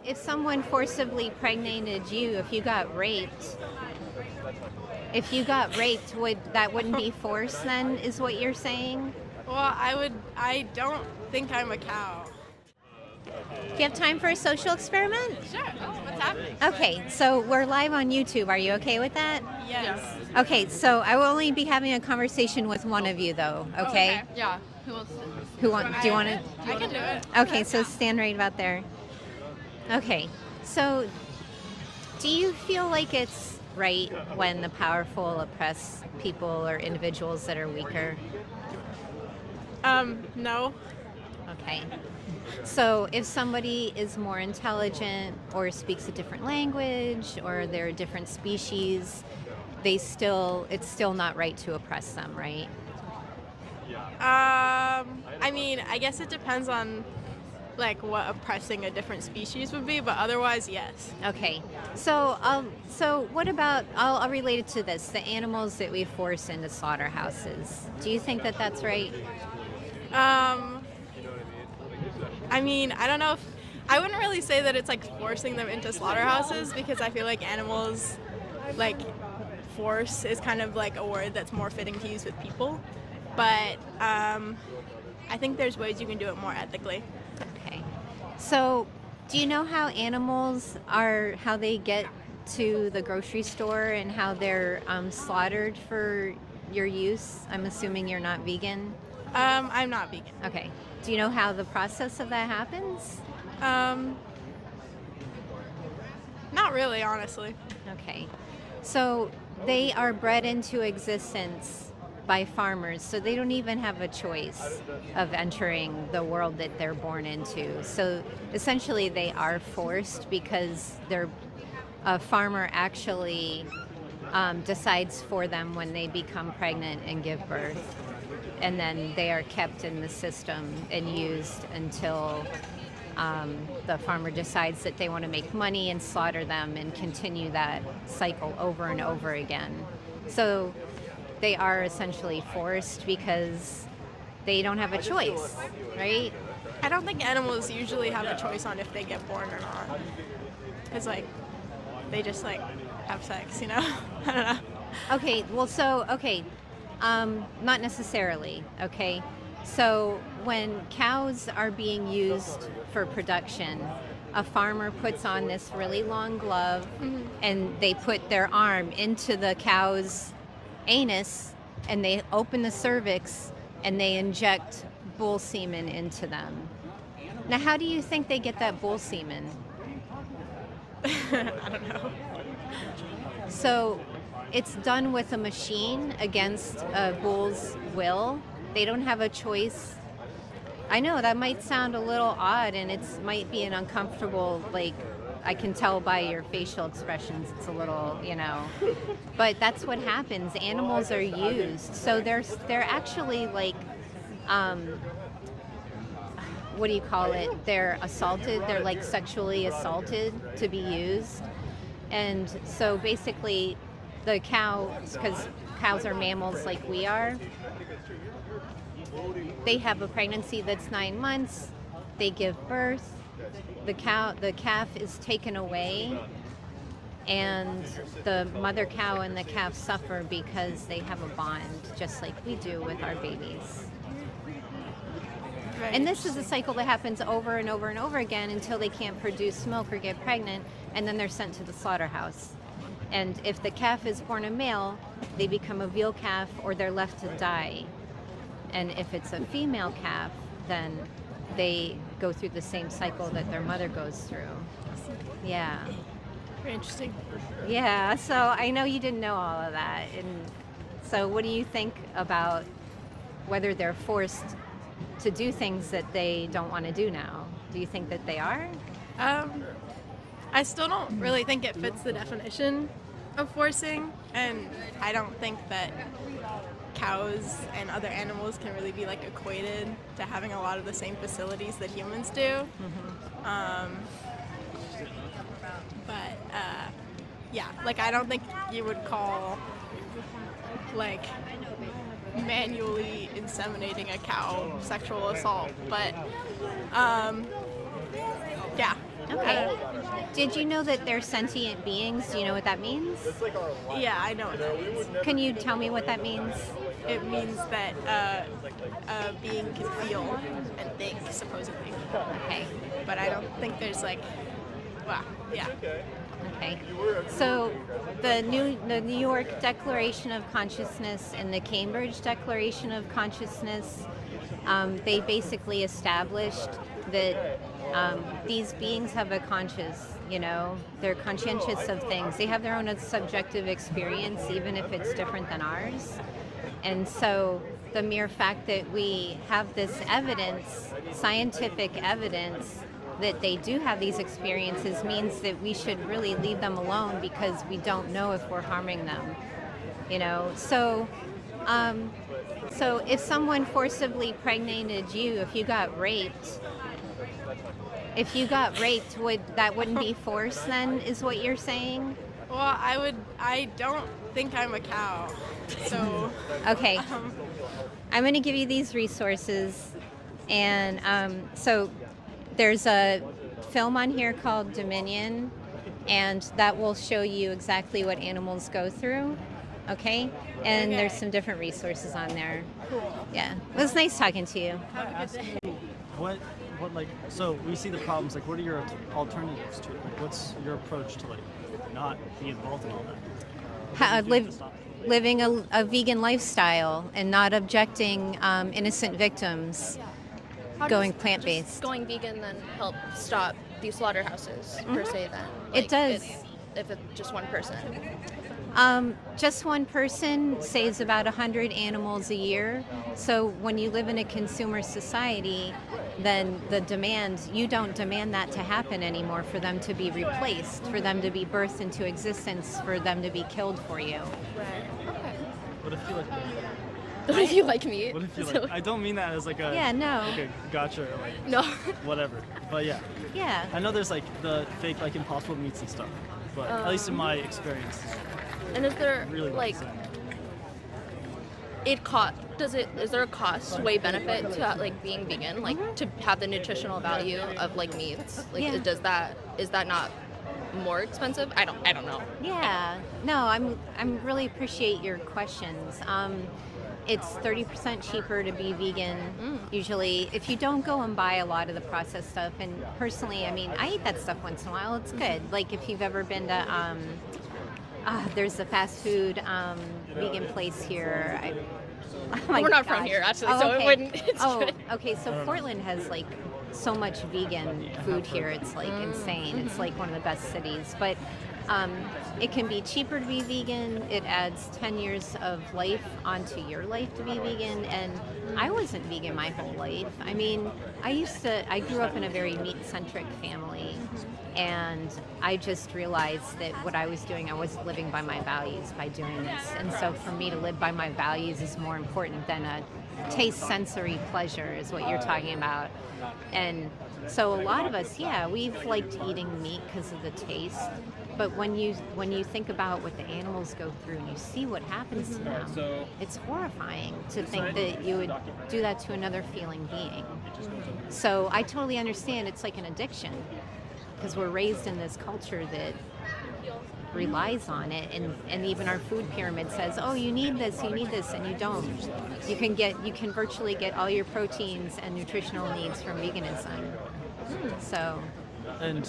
if someone forcibly impregnated you, if you got raped, wouldn't be force then, is what you're saying? Well, I don't think I'm a cow. Do you have time for a social experiment? Sure. Oh, what's happening? Okay, so we're live on YouTube. Are you okay with that? Yes. Okay, so I will only be having a conversation with one of you, though. Okay. Yeah. Who else? Do you want to? I can do it. Okay, so stand right about there. Okay, so do you feel like it's right when the powerful oppress people or individuals that are weaker? No. Okay. So if somebody is more intelligent or speaks a different language or they're a different species, it's still not right to oppress them, right? I mean, I guess it depends on like what oppressing a different species would be, but otherwise, yes. Okay. So what about, I'll relate it to this, the animals that we force into slaughterhouses. Do you think that that's right? I mean, I don't know if I wouldn't really say that it's like forcing them into slaughterhouses because I feel like animals, like force is kind of like a word that's more fitting to use with people. But I think there's ways you can do it more ethically. Okay. So do you know how how they get to the grocery store and how they're slaughtered for your use? I'm assuming you're not vegan. I'm not vegan. Okay. Do you know how the process of that happens? Not really, honestly. Okay. So they are bred into existence by farmers, so they don't even have a choice of entering the world that they're born into. So essentially they are forced because a farmer actually decides for them when they become pregnant and give birth. And then they are kept in the system and used until the farmer decides that they want to make money and slaughter them and continue that cycle over and over again. So they are essentially forced because they don't have a choice, right? I don't think animals usually have a choice on if they get born or not. Because, like, they just, like, have sex, you know? I don't know. Okay, well, not necessarily, okay? So when cows are being used for production, a farmer puts on this really long glove and they put their arm into the cow's anus and they open the cervix and they inject bull semen into them. Now, how do you think they get that bull semen? I don't know. So it's done with a machine against a bull's will. They don't have a choice. I know that might sound a little odd and it might be an uncomfortable, like, I can tell by your facial expressions it's a little, but that's what happens. Animals are used. So they're actually like, what do you call it? They're assaulted. They're like sexually assaulted to be used. And so basically the cows, because cows are mammals like we are, they have a pregnancy that's 9 months. They give birth. The calf is taken away, and the mother cow and the calf suffer because they have a bond, just like we do with our babies. Right. And this is a cycle that happens over and over and over again until they can't produce milk or get pregnant, and then they're sent to the slaughterhouse. And if the calf is born a male, they become a veal calf or they're left to die. And if it's a female calf, then they go through the same cycle that their mother goes through. Yeah. Very interesting. Yeah, so I know you didn't know all of that. And so what do you think about whether they're forced to do things that they don't want to do now? Do you think that they are? I still don't really think it fits the definition of forcing, and I don't think that cows and other animals can really be like equated to having a lot of the same facilities that humans do. Yeah, like I don't think you would call like manually inseminating a cow sexual assault, but yeah, Okay. Did you know that they're sentient beings? Do you know what that means? Yeah, I know what that means. Can you tell me what that means? It means that a being can feel and think, supposedly. Okay. But I don't think there's like, wow, yeah. Okay. So the New York Declaration of Consciousness and the Cambridge Declaration of Consciousness, they basically established that these beings have a conscious, they're conscientious of things. They have their own subjective experience, even if it's different than ours. And so the mere fact that we have this evidence, scientific evidence, that they do have these experiences means that we should really leave them alone because we don't know if we're harming them. So if someone forcibly impregnated you, if you got raped, wouldn't be force then, is what you're saying? Well, I don't think I'm a cow, so. Okay. I'm going to give you these resources, and so there's a film on here called Dominion, and that will show you exactly what animals go through, okay? And there's some different resources on there. Cool. Yeah. It was nice talking to you. Have a good day. So we see the problems, like, what are your alternatives to it? Like, what's your approach to, like, not be involved in all that? Living a vegan lifestyle and not objecting innocent victims. Going plant-based. Going vegan then help stop these slaughterhouses per se then? It does. If it's just one person. Just one person saves about 100 animals a year. So when you live in a consumer society, then you don't demand that to happen anymore, for them to be replaced, for them to be birthed into existence, for them to be killed for you. Right. Okay. What if you like me? What if you like meat? What if you like? I don't mean that as like a gotcha or like no whatever. But yeah. Yeah. I know there's like the fake like Impossible meats and stuff, but at least in my experience. And is there really like is there a cost way benefit to like being vegan, like to have the nutritional value of like meats? Like is that not more expensive? I don't know. Yeah. No, I'm really appreciate your questions. It's 30% cheaper to be vegan, usually, if you don't go and buy a lot of the processed stuff. And personally, I mean, I eat that stuff once in a while. It's good. Like if you've ever been to, there's a fast food vegan place here. We're not from here, actually, so it wouldn't. Good. Okay. So Portland has like so much vegan food here. It's like insane. It's like one of the best cities. But it can be cheaper to be vegan. It adds 10 years of life onto your life to be vegan. And I wasn't vegan my whole life. I mean, I grew up in a very meat-centric family. And I just realized that what I was doing, I wasn't living by my values by doing this. And so for me to live by my values is more important than a taste sensory pleasure, is what you're talking about. And so a lot of us, we've liked eating meat because of the taste. But when you think about what the animals go through and you see what happens to them, it's horrifying to think that you would do that to another feeling being. So I totally understand. It's like an addiction, because we're raised in this culture that relies on it, and even our food pyramid says, oh, you need this, and you don't. You can virtually get all your proteins and nutritional needs from veganism. So. And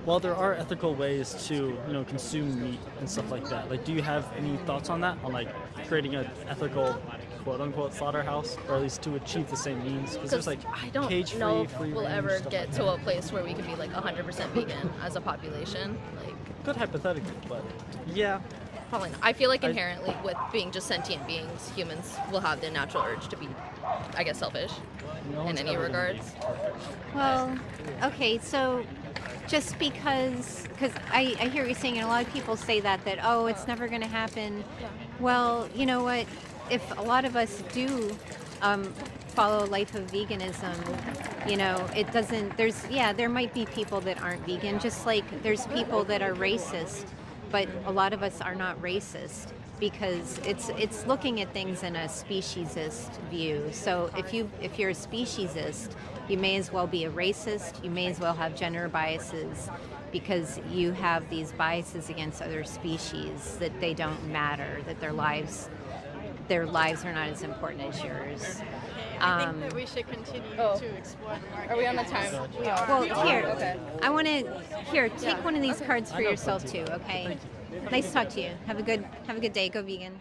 while there are ethical ways to consume meat and stuff like that, like, do you have any thoughts on that, on like creating an ethical quote unquote slaughterhouse, or at least to achieve the same means? Because there's like I don't cage-free, know if free we'll range, ever stuff get like to that. a place where we can be like 100% vegan as a population. Like, good hypothetically, but yeah. Probably not. I feel like inherently with being just sentient beings, humans will have the natural urge to be, I guess, selfish in any regards. Well, okay, so just because I hear what you're saying, and a lot of people say that oh, it's never going to happen. Yeah. Well, you know what? If a lot of us do follow a life of veganism, it doesn't. There might be people that aren't vegan, just like there's people that are racist, but a lot of us are not racist, because it's looking at things in a speciesist view. So if you're a speciesist, You may as well be a racist. You may as well have gender biases, because you have these biases against other species that they don't matter, that their lives are not as important as yours. I think that we should continue to explore the market. Are we on the time? We are. Well, here, Okay. I want to take one of these cards for yourself too. Okay. Nice to talk to you. Have a good day. Go vegan.